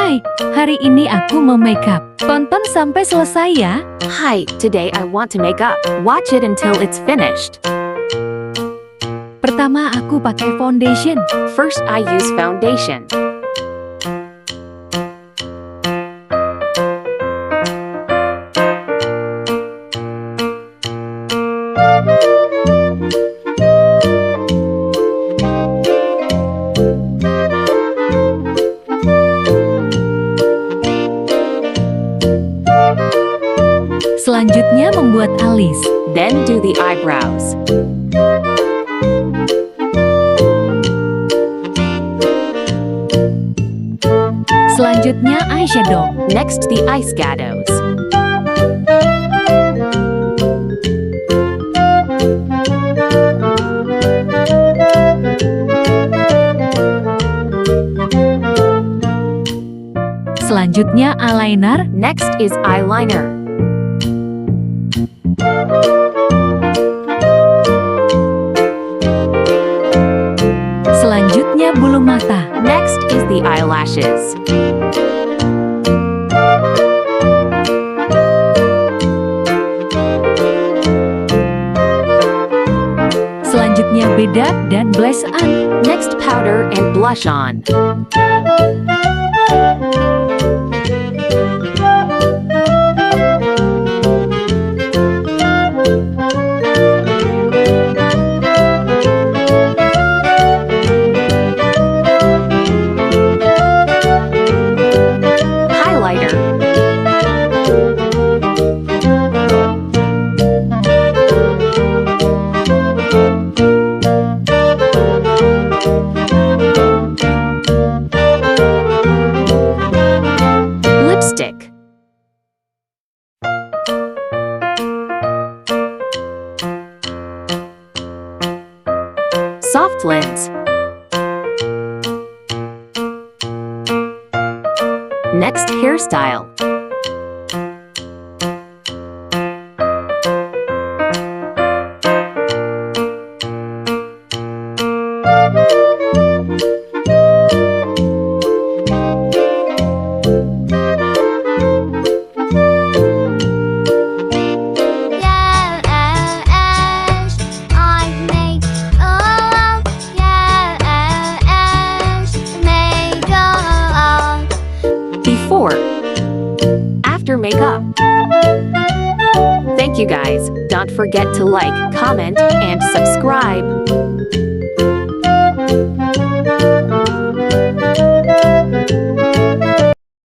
Hai, hari ini aku mau makeup. Tonton sampai selesai ya. Hi, today I want to make up. Watch it until it's finished. Pertama aku pakai foundation. First, I use foundation. Selanjutnya membuat alis. Then do the eyebrows. Selanjutnya eyeshadow. Next, the eye shadows. Selanjutnya eyeliner. Next is eyeliner. Selanjutnya bulu mata. Next is the eyelashes. Selanjutnya bedak dan blush on. Next, powder and blush on. Highlighter. Lipstick. Soft lens. Next, hairstyle. Before. After makeup. Thank you guys. Don't forget to like, comment, and subscribe.